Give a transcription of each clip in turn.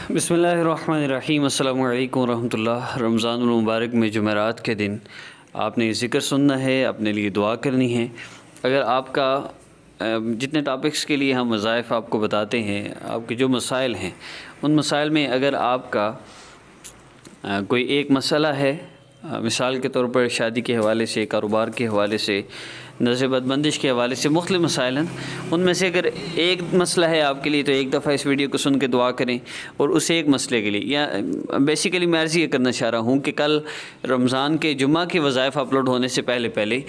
बिस्मिल्लाहिर्रहमानिर्रहीम। अस्सलामु अलैकुम रहमतुल्लाह। रमज़ान मुबारक में जुमेरात के दिन आपने ज़िक्र सुनना है, अपने लिए दुआ करनी है। अगर आपका जितने टॉपिक्स के लिए हम वज़ाइफ आपको बताते हैं, आपके जो मसाइल हैं, उन मसाइल में अगर आपका कोई एक मसला है, मिसाल के तौर पर शादी के हवाले से, कारोबार के हवाले से, नज़र बदबंदिश के हवाले से मुख्तलिफ़ मसाइल हैं, उनमें से अगर एक मसला है आपके लिए तो एक दफ़ा इस वीडियो को सुन के दुआ करें। और उस एक मसले के लिए, या बेसिकली मैं अर्ज़ ये करना चाह रहा हूँ कि कल रमज़ान के जुम्मा के वज़ाइफ अपलोड होने से पहले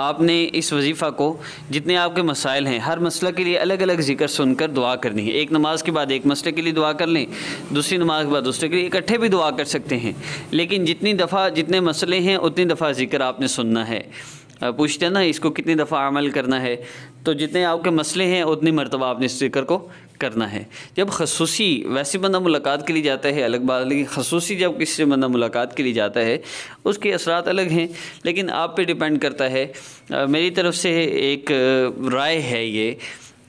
आपने इस वजीफ़ा को, जितने आपके मसाइल हैं, हर मसला के लिए अलग अलग ज़िक्र सुनकर दुआ करनी है। एक नमाज के बाद एक मसले के लिए दुआ कर लें, दूसरी नमाज के बाद दूसरे के लिए, इकट्ठे भी दुआ कर सकते हैं, लेकिन जितनी दफ़ा जितने मसले हैं उतनी दफ़ा ज़िक्र आपने सुनना है। पूछते हैं ना इसको कितनी दफ़ा अमल करना है, तो जितने आपके मसले हैं उतनी मरतबा आपने इस ज़िक्र को करना है। जब खसूसी, वैसे बंदा मुलाकात के लिए जाता है अलग बात, लेकिन खसूसी जब किसी से बंदा मुलाकात के लिए जाता है उसके असरात अलग हैं, लेकिन आप पे डिपेंड करता है। मेरी तरफ़ से एक राय है ये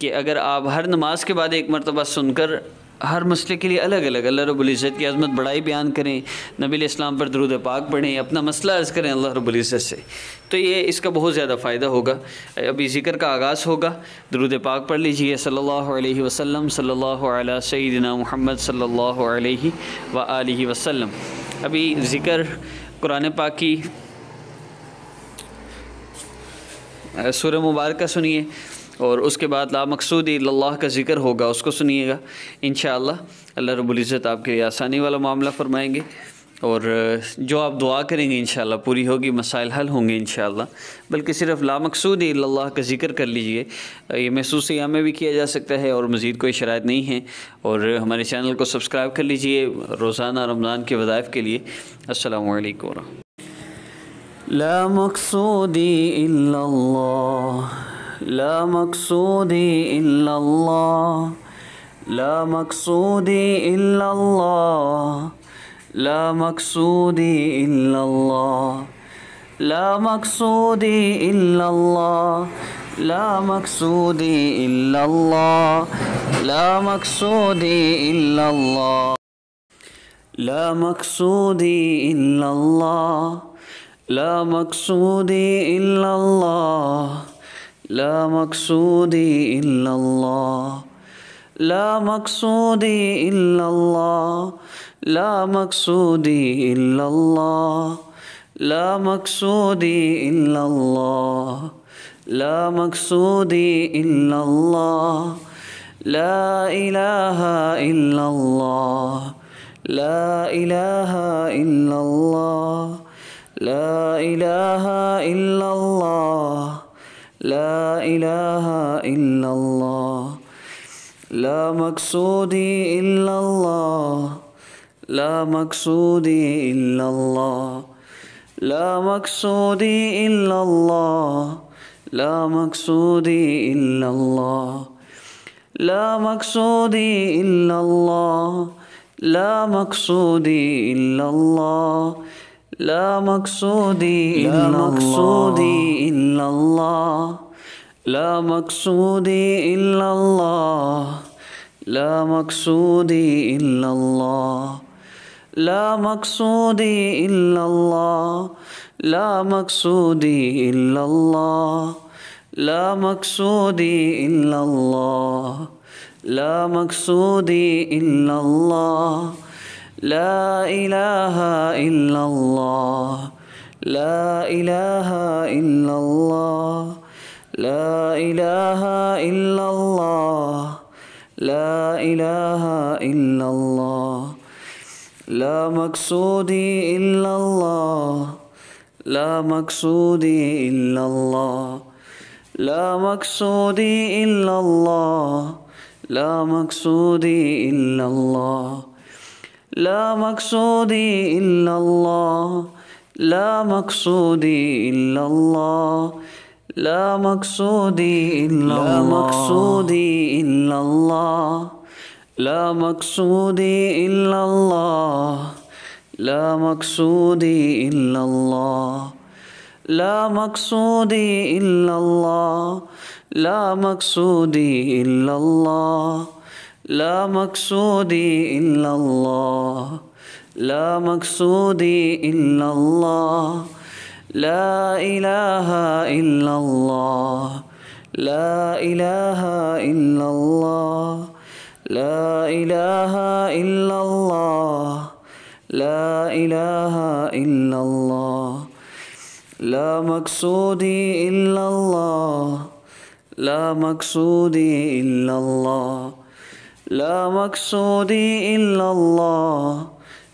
कि अगर आप हर नमाज के बाद एक मरतबा सुनकर हर मसले के लिए अलग अलग अल्लाह रब्बुल इज़्ज़त की अज़मत बड़ाई बयान करें, नबी इस्लाम पर दरूद पाक पढ़ें, अपना मसला अर्ज़ करें अल्लाह रब्बुल इज़्ज़त से, तो ये इसका बहुत ज़्यादा फ़ायदा होगा। अभी ज़िक्र का आगाज़ होगा, दरूद पाक पढ़ लीजिए सल्लल्लाहु अलैहि वसल्लम, सल्लल्लाहु अला सय्यिदिना मुहम्मद सल्लल्लाहु अलैहि व आलिहि वसल्लम। अभी ज़िक्र कुरान पाक की सूरह मुबारक सुनिए, और उसके बाद ला मक़सूद इल्लल्लाह का ज़िक्र होगा, उसको सुनिएगा। इंशाअल्लाह अल्लाह रब्बुल इज़्ज़त आपके लिए आसानी वाला मामला फ़रमाएंगे, और जो आप दुआ करेंगे इंशाअल्लाह पूरी होगी, मसाइल हल होंगे इंशाअल्लाह। बल्कि सिर्फ ला मक़सूद इल्लल्लाह का ज़िक्र कर लीजिए, ये महसूस यहाँ में भी किया जा सकता है, और मज़ीद कोई शराइत नहीं है। और हमारे चैनल को सब्सक्राइब कर लीजिए रोज़ाना रमज़ान के वज़ाइफ के लिए। अस्सलामु अलैकुम। ला मक़सूदी इल्लल्लाह, ला मक़सूदी इल्लल्लाह, ला मक़सूदी इल्लल्लाह, ला मक़सूदी इल्लल्लाह, ला मक़सूदी इल्लल्लाह, ला मक़सूदी इल्लल्लाह, ला मक़सूदी इल्लल्लाह, ला मक़सूदी इल्लल्लाह, ला मक़सूदी इल्लल्लाह, ला मक़सूदी इल्लल्लाह, ला मक़सूदी इल्लल्लाह, ला मक़सूदी इल्लल्लाह, ला मक़सूदी इल्लल्लाह, ला मक़सूदी इल्लल्लाह, ला इलाहा इल्लल्लाह, ला इलाहा इल्लल्लाह, ला इलाहा इल्लल्लाह, ला इलाहा इल्लल्लाह, ला मक़सूदी इल्लल्लाह, ला मक़सूदी इल्लल्लाह, ला मक़सूदी इल्लल्लाह, ला मक़सूदी इल्लल्लाह, ला मक़सूदी इल्लल्लाह, ला मक़सूदी इल्लल्लाह, ला मक़सूदी इल्लल्लाह, ला मक़सूदी इल्लल्लाह, ला मक़सूदी इल्लल्लाह, ला मक़सूदी इल्लल्लाह, ला मक़सूदी इल्लल्लाह, ला मक़सूदी इल्लल्लाह, ला मक़सूदी इल्लल्लाह, ला इलाहा इल्लल्लाह, ला इलाहा इल्लल्लाह, ला इलाहा इल्लल्लाह, ला इलाहा इल्लल्लाह, ला मक़सूदी इल्लल्लाह, ला मक़सूदी इल्लल्लाह, ला मक़सूदी इल्लल्लाह, ला मक़सूदी इल्लल्लाह, ला मक़सूदी इल्लल्लाह, ला मक़सूदी इल्लल्लाह, ला मक़सूदी इल्लल्लाह, ला मक़सूदी इल्लल्लाह, ला मक़सूदी इल्लल्लाह, ला मक़सूदी इल्लल्लाह, ला मक़सूदी इल्लल्लाह, لا مقصودي إلا الله، لا مقصودي إلا الله، لا إله إلا الله، لا إله إلا الله، لا إله إلا الله، لا إله إلا الله، لا مقصودي إلا الله، لا مقصودي إلا الله، لا مقصودي إلا الله،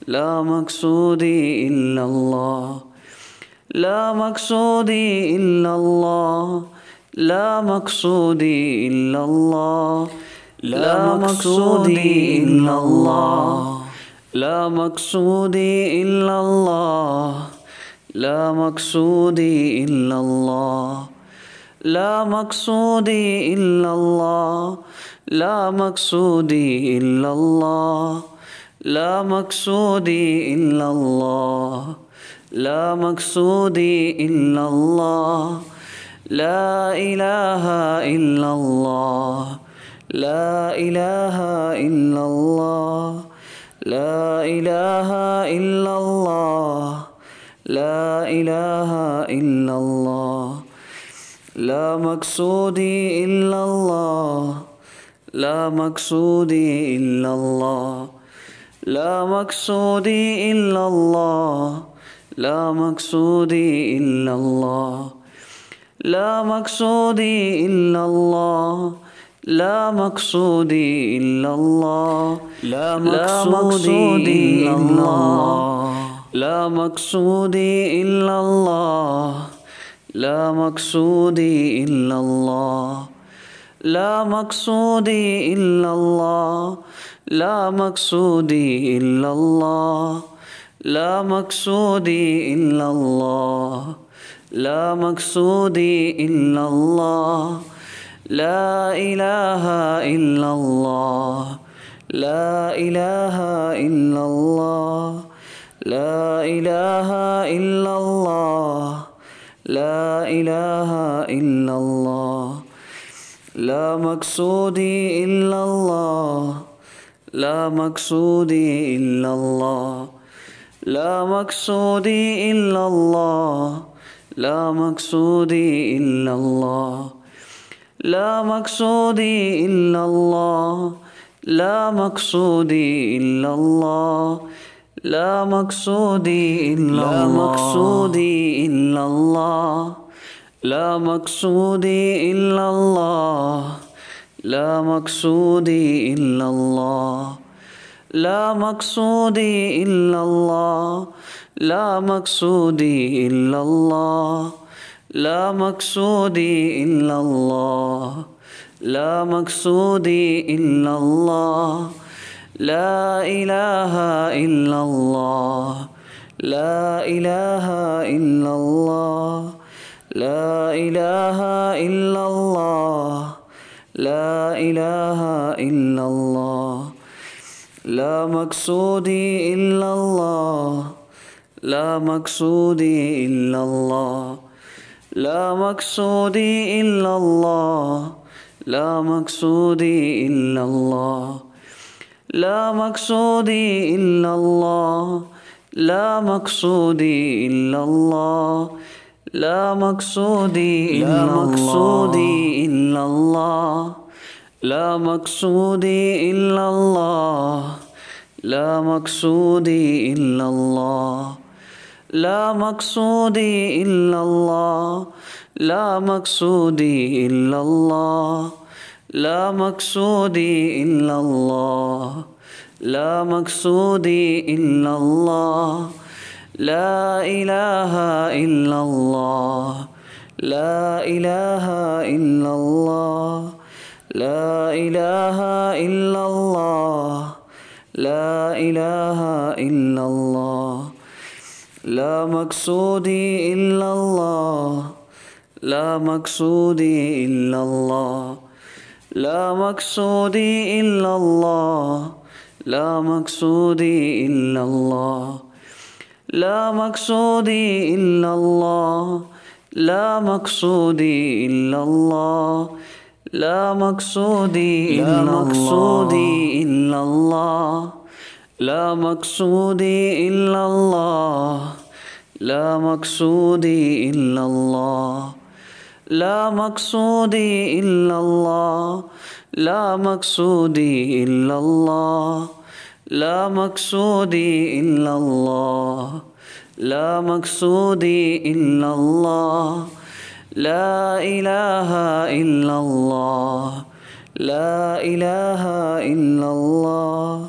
لا مقصودي إلا الله، لا مقصودي إلا الله، لا مقصودي إلا الله، لا مقصودي إلا الله، لا مقصودي إلا الله، لا مقصودي إلا الله، لا مقصودي إلا الله، لا مقصودي إلا الله، لا مقصودي إلا الله، لا مقصودي إلا الله، لا إله إلا الله، لا إله إلا الله، لا إله إلا الله، لا إله إلا الله، لا مقصودي إلا الله، لا مقصودي إلا الله، لا مقصودي إلا الله، لا مقصودي إلا الله، لا مقصودي إلا الله، لا مقصودي إلا الله، لا مقصودي إلا الله، لا مقصودي إلا الله، لا مقصودي إلا الله، لا مقصودي إلا الله، لا مقصودي إلا الله، لا مقصودي إلا الله، لا مقصودي إلا الله، لا إله إلا الله، لا إله إلا الله، لا إله إلا الله، لا إله إلا الله، لا مقصودي إلا الله، لا مقصودي إلا الله، لا مقصودي إلا الله، لا مقصودي إلا الله، لا مقصودي إلا الله، لا مقصودي إلا الله، لا مقصودي إلا الله، لا مقصودي إلا الله، لا مقصودي إلا الله، لا مقصودي إلا الله، لا مقصودي إلا الله، لا مقصودي إلا الله، لا مقصودي إلا الله، لا إله إلا الله، لا إله إلا الله، لا إله إلا الله، لا إله إلا الله، لا مقصودي إلا الله، لا مقصودي إلا الله، لا مقصودي إلا الله، لا مقصودي إلا الله، لا مقصودي إلا الله، لا مقصودي إلا الله، لا مقصودي إلا الله، لا مقصودي إلا الله، لا مقصودي إلا الله، لا مقصودي إلا الله، لا مقصودي إلا الله، لا مقصودي إلا الله، لا مقصودي إلا الله، لا إله إلا الله، لا إله إلا الله، لا إله إلا الله، لا إله إلا الله، لا مقصودي إلا الله، لا مقصودي إلا الله، لا مقصودي إلا الله، لا مقصودي إلا الله، لا مقصودي إلا الله، لا مقصودي إلا الله، لا مقصودي إلا الله، لا مقصودي إلا الله، لا مقصودي إلا الله، لا مقصودي إلا الله، لا مقصودي إلا الله، لا مقصودي إلا الله، لا مقصودي إلا الله، لا إله إلا الله، لا إله إلا الله،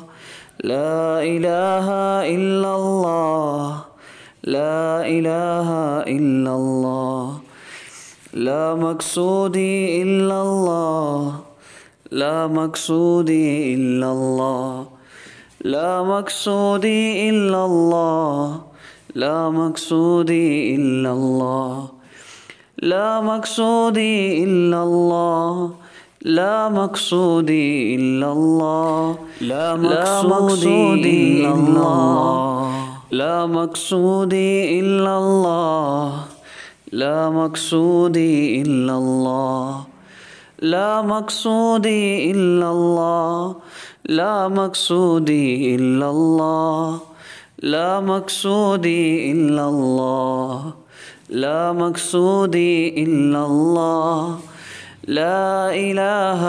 لا إله إلا الله، لا إله إلا الله، لا مقصودي إلا الله، لا مقصودي إلا الله، لا مقصودي إلا الله، لا مقصودي إلا الله، لا مقصودي إلا الله، لا مقصودي إلا الله، لا مقصودي إلا الله، لا مقصودي إلا الله، لا مقصودي إلا الله، لا مقصودي إلا الله، لا مقصودي إلا الله، لا مقصودي إلا الله، لا مقصودي إلا الله، لا إله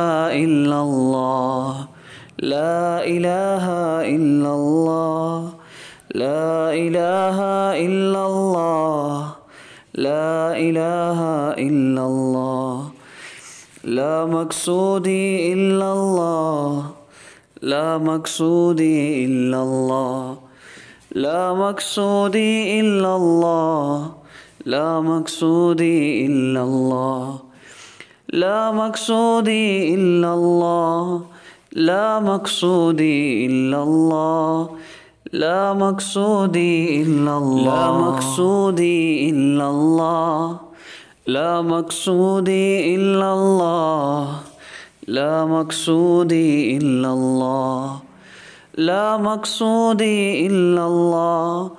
إلا الله، لا إله إلا الله، لا إله إلا الله، لا إله إلا الله، لا مقصودي إلا الله، لا مقصودي إلا الله، لا مقصودي إلا الله، لا مقصودي إلا الله، لا مقصودي إلا الله، لا مقصودي إلا الله، لا مقصودي إلا الله، لا مقصودي إلا الله، لا مقصودي إلا الله، لا مقصودي إلا الله، لا مقصودي إلا الله،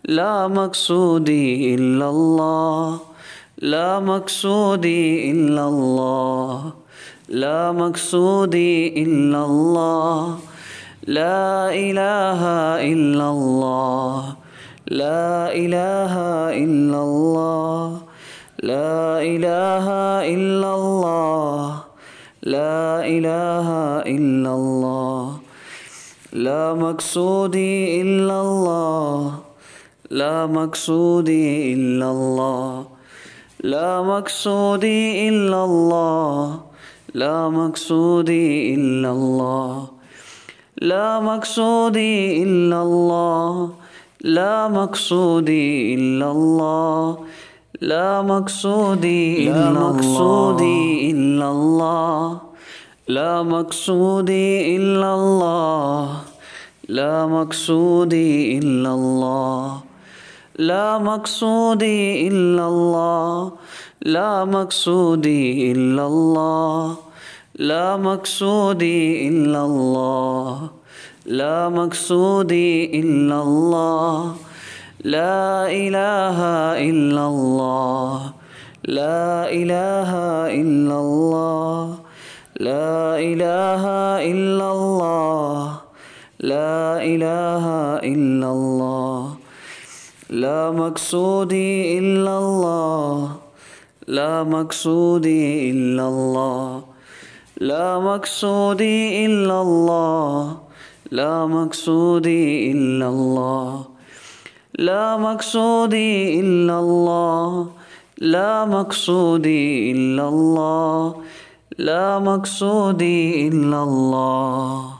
لا مقصودي إلا الله، لا مقصودي إلا الله، لا مقصودي إلا الله، لا إله إلا الله، لا إله إلا الله، لا إله إلا الله، لا إله إلا الله، لا مقصودي إلا الله، لا مقصودي إلا الله، لا مقصودي إلا الله، لا مقصودي إلا الله، لا مقصودي إلا الله، لا مقصودي إلا الله، لا مقصودي إلا الله، لا مقصودي إلا الله، لا مقصودي إلا الله، لا مقصودي إلا الله، لا مقصودي إلا الله، لا مقصودي إلا الله، لا مقصودي إلا الله، لا إله إلا الله، لا إله إلا الله، لا إله إلا الله، لا إله إلا الله، لا مقصودي إلا الله، لا مقصودي إلا الله، لا مقصودي إلا الله، لا مقصودي إلا الله، لا مقصودي إلا الله، لا مقصودي إلا الله، لا مقصودي إلا الله.